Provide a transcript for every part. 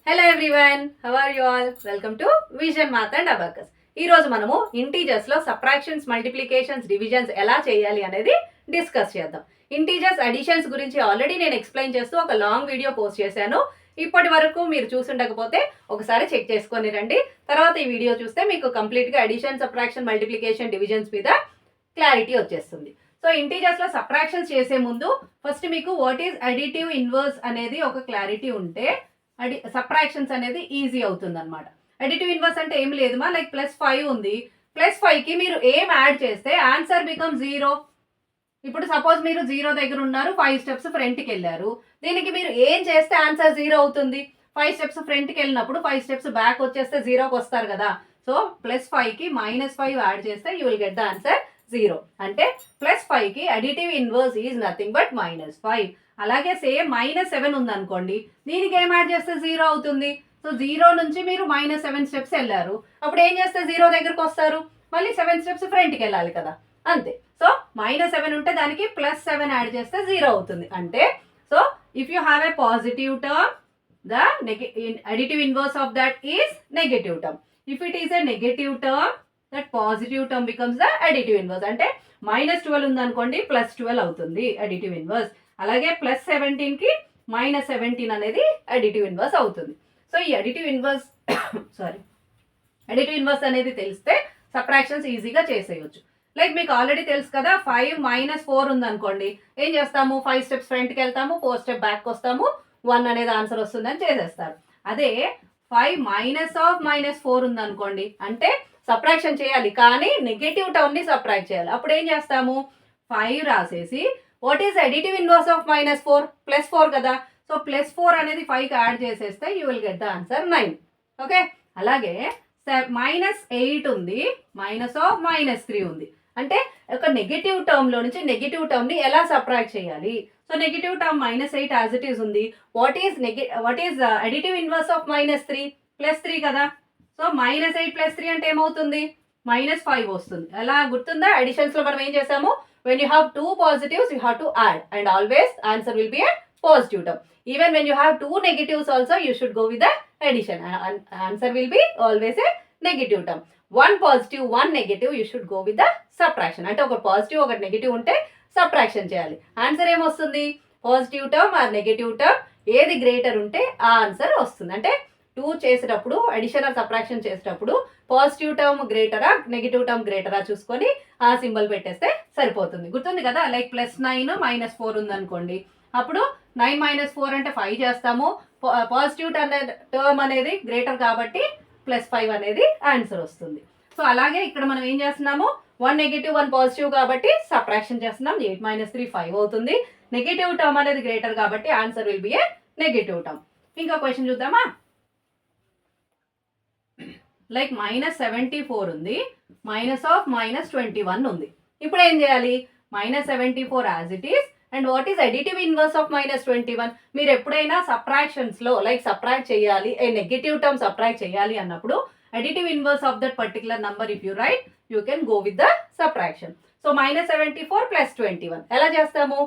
Hello everyone, how are you all? Welcome to vision math and abacus. ఈ రోజు మనము integers లో subtractions, multiplications, divisions ఎలా చేయాలి అనేది డిస్కస్ చేద్దాం. ఇంటీజర్స్ అడిషన్స్ గురించి ఆల్రెడీ నేను ఎక్స్ప్లెయిన్ చేస్తూ ఒక లాంగ్ వీడియో పోస్ట్ చేశాను. ఇప్పటి వరకు మీరు చూసుండకపోతే ఒకసారి చెక్ చేసుకొని రండి. తర్వాత ఈ వీడియో చూస్తే మీకు కంప్లీట్గా అడిషన్, సబ్ట్రాక్షన్, మల్టిప్లికేషన్, డివిజన్స్ మీద క్లారిటీ వచ్చేస్తుంది. సో ఇంటీజర్స్ లో సబ్ట్రాక్షన్స్ చేసే ముందు ఫస్ట్ మీకు వాట్ ఈజ్ అడిటివ్ ఇన్వర్స్ అనేది ఒక క్లారిటీ ఉంటే సబ్ట్రాక్షన్స్ అనేది ఈజీ అవుతుంది అనమాట. అడిటివ్ ఇన్వర్స్ అంటే ఏం లేదు మా, లైక్ +5 ఉంది. +5కి మీరు ఏం యాడ్ చేస్తే ఆన్సర్ బికమ్ 0. ఇప్పుడు సపోజ్ మీరు 0 దగ్గర ఉన్నారు, 5 స్టెప్స్ ఫ్రంట్కి వెళ్ళారు. దీనికి మీరు ఏం చేస్తే ఆన్సర్ 0 అవుతుంది? 5 స్టెప్స్ ఫ్రంట్కి వెళ్ళినప్పుడు 5 స్టెప్స్ బ్యాక్ వచ్చేస్తే 0కి వస్తారు కదా. సో +5కి -5 యాడ్ చేస్తే you will get the answer 0. అంటే +5కి additive inverse is nothing but -5. అలాగే సేమ్ -7 ఉందనుకోండి, దీనికి ఏం యాడ్ చేస్తే 0 అవుతుంది. సో 0 నుంచి మీరు -7 స్టెప్స్ వెళ్ళారు. అప్పుడు ఏం చేస్తే 0 దగ్గరకు వస్తారు, మళ్ళీ 7 స్టెప్స్ ఫ్రంట్కి వెళ్ళాలి కదా, అంతే. సో -7 ఉంటే దానికి +7 యాడ్ చేస్తే 0 అవుతుంది. అంటే so if you have a positive term, the additive inverse of that is negative term. If it is a negative term, that positive term becomes the additive inverse. అంటే -12 ఉందనుకోండి, +12 అవుతుంది అడిటివ్ ఇన్వర్స్. అలాగే +17కి -17 అనేది additive inverse అవుతుంది. So ఈ additive inverse additive inverse అనేది తెలిస్తే subtractions ఈజీగా చేసేయచ్చు. లైక్ మీకు ఆల్రెడీ తెలుసు కదా, 5 - 4 ఉందనుకోండి, ఏం చేస్తాము? 5 స్టెప్స్ ఫ్రంట్కి వెళ్తాము, 4 స్టెప్ బ్యాక్ వస్తాము, 1 అనేది ఆన్సర్ వస్తుందని చేసేస్తారు. అదే 5 - -4 ఉందనుకోండి, అంటే సబ్ట్రాక్షన్ చేయాలి కానీ నెగటివ్ టర్మ్ని సబ్ట్రాక్ట్ చేయాలి. అప్పుడు ఏం చేస్తాము? 5 రాసేసి what is additive inverse of -4? +4 కదా. సో +4 అనేది 5కి యాడ్ చేసేస్తే you will get the answer 9. Okay. అలాగే -8 ఉంది, -3 ఉంది. అంటే ఒక నెగటివ్ టర్మ్లో నుంచి నెగటివ్ టర్మ్ని ఎలా సబ్ట్రాక్ట్ చేయాలి? So negative term -8 as it is ఉంది. What is additive inverse of -3? +3 కదా. సో -8 +3 అంటే ఏమవుతుంది? -5 వస్తుంది. ఎలా గుర్తుందా? అడిషన్స్లో మనం ఏం చేసాము? When you have two positives, you have to add, and always answer will be a positive term. Even when you have two negatives also, you should go with the addition, and answer will be always a negative term. One positive, one negative, you should go with the subtraction. అంటే ఒక positive ఒక negative ఉంటే subtraction చేయాలి. Answer ఏమొస్తుంది? Positive term or negative term ఏది greater ఉంటే ఆ answer వస్తుంది. అంటే 2 చేసేటప్పుడు, అడిషన్ ఆర్ సబ్ట్రాక్షన్ చేసేటప్పుడు పాజిటివ్ టర్మ్ గ్రేటరా నెగిటివ్ టర్మ్ గ్రేటరా చూసుకొని ఆ సింబల్ పెట్టేస్తే సరిపోతుంది. గుర్తుంది కదా. లైక్ +9 -4 ఉందనుకోండి, అప్పుడు 9 - 4 అంటే 5 చేస్తాము. పాజిటివ్ టర్మ్ అనేది గ్రేటర్ కాబట్టి +5 అనేది ఆన్సర్ వస్తుంది. సో అలాగే ఇక్కడ మనం ఏం చేస్తున్నాము? 1 నెగిటివ్ 1 పాజిటివ్ కాబట్టి సబ్ట్రాక్షన్ చేస్తున్నాం. 8 - 3 5 అవుతుంది. నెగిటివ్ టర్మ్ అనేది గ్రేటర్ కాబట్టి answer will be A negative term. ఇంకా క్వశ్చన్ చూద్దామా? లైక్ -74 ఉంది, -21 ఉంది. ఇప్పుడు ఏం చేయాలి? -74 as it is, and what is additive inverse of -21? మీరు ఎప్పుడైనా సబ్ట్రాక్షన్స్లో లైక్ సబ్ట్రాక్ట్ చేయాలి, ఏ నెగటివ్ టర్మ్ సబ్ట్రాక్ట్ చేయాలి అన్నప్పుడు additive inverse of that particular number if you right, you can go with the subtraction. So -74 + 21 ఎలా చేస్తాము?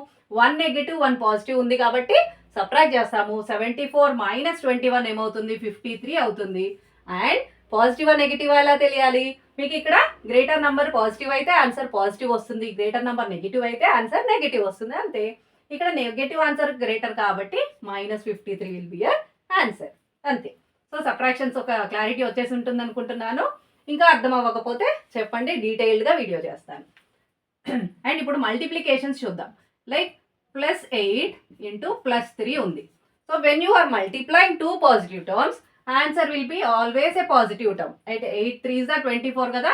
1 negative 1 positive ఉంది కాబట్టి subtract చేస్తాము. 74 - 21 ఏమవుతుంది? 53 అవుతుంది. అండ్ పాజిటివ్ నెగిటివ్ ఎలా తెలియాలి? మీకు ఇక్కడ గ్రేటర్ నంబర్ పాజిటివ్ అయితే ఆన్సర్ పాజిటివ్ వస్తుంది, గ్రేటర్ నంబర్ నెగిటివ్ అయితే ఆన్సర్ నెగిటివ్ వస్తుంది, అంతే. ఇక్కడ నెగిటివ్ ఆన్సర్ గ్రేటర్ కాబట్టి -53 విల్ బి ఆన్సర్, అంతే. సో సబ్ట్రాక్షన్స్ ఒక క్లారిటీ వచ్చేసి ఉంటుంది అనుకుంటున్నాను. ఇంకా అర్థం అవ్వకపోతే చెప్పండి, డీటెయిల్డ్గా వీడియో చేస్తాను. అండ్ ఇప్పుడు మల్టిప్లికేషన్స్ చూద్దాం. లైక్ +8 × +3 ఉంది. So when you are multiplying 2 positive terms, answer will be always a positive term. అయితే 8 3s 24 కదా,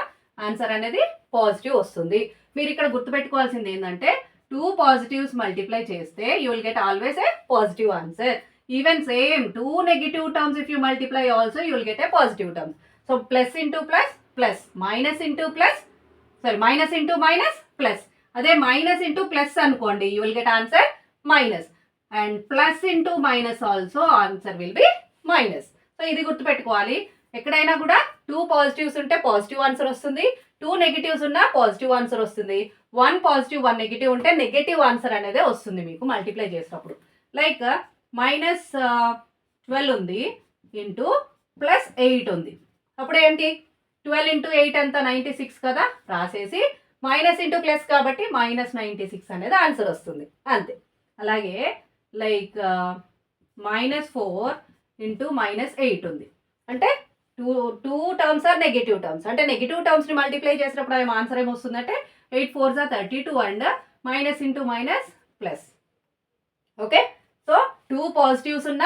ఆన్సర్ అనేది పాజిటివ్ వస్తుంది. మీరు ఇక్కడ గుర్తుపెట్టుకోవాల్సింది ఏంటంటే 2 పాజిటివ్స్ మల్టిప్లై చేస్తే you will get always a positive answer. Even same 2 negative terms if you multiply also you will get a positive term. So plus into plus plus, minus into plus, minus into minus plus. అదే minus into plus అనుకోండి, you will get answer minus. And plus into minus also answer will B minus. So ఇది గుర్తుపెట్టుకోవాలి. ఎక్కడైనా కూడా 2 positives ఉంటే positive answer వస్తుంది, 2 negatives ఉన్నా positive answer వస్తుంది, 1 పాజిటివ్ 1 నెగిటివ్ ఉంటే నెగిటివ్ ఆన్సర్ అనేది వస్తుంది మీకు మల్టిప్లై చేసినప్పుడు. లైక్ -12 ఉంది, ఇంటూ ప్లస్ 8 ఉంది. అప్పుడు ఏంటి 12 ఇంటూ 8 ఎంత 96 కదా, రాసేసి మైనస్ ఇంటూ ప్లస్ కాబట్టి -96 అనేది ఆన్సర్ వస్తుంది అంతే. అలాగే లైక్ -4 ఇంటూ -8 ఉంది. అంటే two terms are negative terms. అంటే నెగిటివ్ టర్మ్స్ని మల్టిప్లై చేసినప్పుడు అది ఆన్సర్ ఏమొస్తుందంటే 8 4 32 and minus into minus plus. Okay, so 2 positives ఉన్న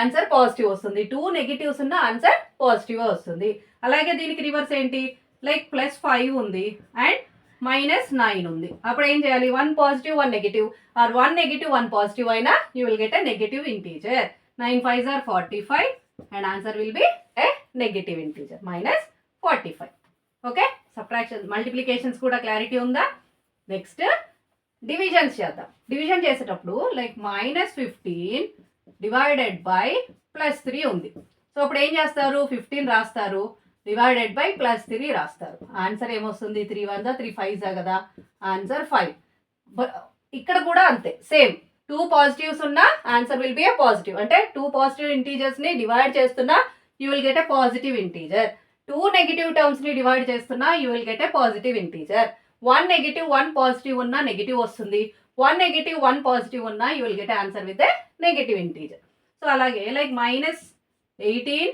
ఆన్సర్ పాజిటివ్ వస్తుంది, 2 నెగిటివ్స్ ఉన్న ఆన్సర్ పాజిటివ్ వస్తుంది. అలాగే దీనికి రివర్స్ ఏంటి, లైక్ +5 ఉంది అండ్ -9 ఉంది. అప్పుడు ఏం చేయాలి, 1 positive 1 negative or 1 negative 1 positive అయినా you will get a negative integer. 9 5s are 45 and answer will be a negative integer -45. Okay, subtraction multiplications కూడా క్లారిటీ ఉందా. నెక్స్ట్ డివిజన్స్ చేద్దాం. డివిజన్ చేసేటప్పుడు లైక్ -15 డివైడెడ్ బై +3 ఉంది. సో అప్పుడు ఏం చేస్తారు, 15 రాస్తారు డివైడెడ్ బై +3 రాస్తారు. ఆన్సర్ ఏమొస్తుంది, 3 1s 3 5s కదా, ఆన్సర్ 5. ఇక్కడ కూడా అంతే సేమ్, 2 పాజిటివ్స్ ఉన్నా answer will be a positive. అంటే 2 పాజిటివ్ ఇంటీజర్స్ని డివైడ్ చేస్తున్నా you will get a positive integer. 2 negative టర్మ్స్ని డివైడ్ చేస్తున్నా you will get a positive integer. 1 negative 1 positive ఉన్నా నెగిటివ్ వస్తుంది, 1 నెగిటివ్ 1 పాజిటివ్ ఉన్నా you will get answer with a negative integer. So అలాగే like -18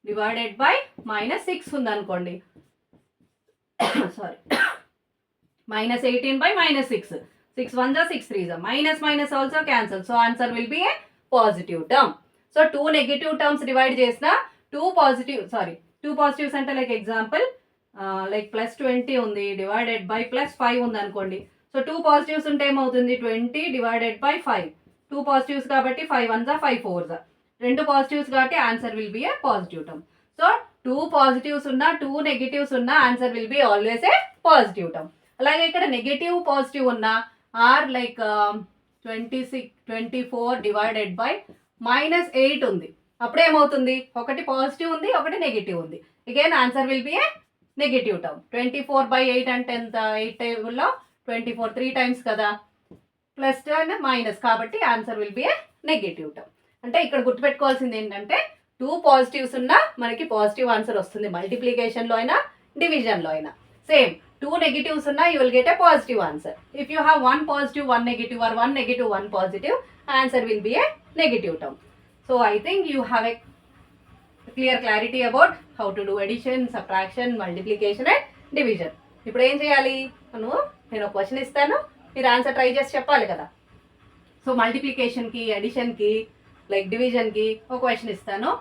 divided by -6 ఉందనుకోండి, sorry -18 by -6, 6 1s are 6 3s are minus also cancel, so answer will be a positive term. So 2 negative terms divide చేసిన 2 positives అంటే like example like +20 ఉంది divided by +5 ఉంది అనుకోండి. So 2 positives ఉంటే ఏమవుతుంది, 20 divided by 5, 2 positives కాబట్టి 5 1s are 5 4s are, 2 positives కాబట్టి answer will be a positive term. So 2 positives ఉన్నా 2 నెగిటివ్స్ ఉన్నా answer will be always a positive term. అలాగే ఇక్కడ నెగిటివ్ పాజిటివ్ ఉన్నా ఆర్ లైక్ 24 డివైడెడ్ బై -8 ఉంది. అప్పుడు ఏమవుతుంది, ఒకటి పాజిటివ్ ఉంది ఒకటి నెగిటివ్ ఉంది, again answer will be A negative term. 24/8 అంటే ఎంత, 8 టేబుల్లో 24 3 టైమ్స్ కదా, ప్లస్ అండ్ మైనస్ కాబట్టి answer will be A negative term. అంటే ఇక్కడ గుర్తుపెట్టుకోవాల్సింది ఏంటంటే 2 పాజిటివ్స్ ఉన్నా మనకి పాజిటివ్ ఆన్సర్ వస్తుంది, మల్టిప్లికేషన్లో అయినా డివిజన్లో అయినా. సేమ్ 2 negatives ఉన్నా you will get a positive answer. If you have 1 positive 1 negative or 1 negative 1 positive, answer will be a negative term. So I think you have a clear clarity about how to do addition, subtraction, multiplication and division. ఇప్పుడు ఏం చేయాలి, నేను ఒక question ఇస్తాను, మీరు answer try చేసి చెప్పాలి కదా. సో మల్టిప్లికేషన్కి అడిషన్కి లైక్ డివిజన్కి ఒక క్వశ్చన్ ఇస్తాను.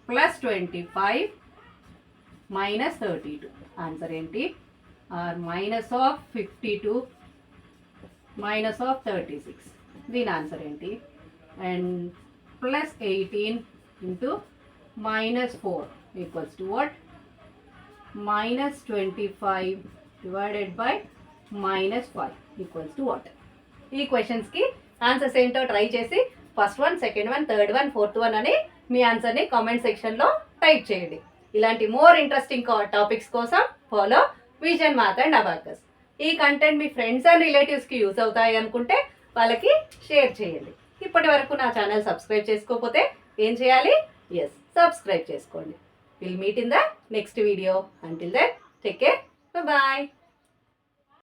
+25 -32 ఆన్సర్ ఏంటి, ఆర్ -52 -36 దీని ఆన్సర్ ఏంటి, and +18 into -4 equals to what, -25 divided by -5 equals to what. ఈ క్వశ్చన్స్కి ఆన్సర్స్ ఏంటో ట్రై చేసి first one, second one, third one, fourth one అని మీ ఆన్సర్ని కామెంట్ సెక్షన్లో టైప్ చేయండి. ఇలాంటి మోర్ ఇంట్రెస్టింగ్ టాపిక్స్ కోసం follow vision math and abacus. ఈ కంటెంట్ మీ ఫ్రెండ్స్ అండ్ రిలేటివ్స్కి యూస్ అవుతాయి అనుకుంటే వాళ్ళకి షేర్ చేయండి. ఇప్పటి వరకు నా ఛానల్ సబ్స్క్రైబ్ చేసుకోకపోతే ఏం చేయాలి, సబ్స్క్రైబ్ చేసుకోండి. Will meet in the next video. Until then take care, bye.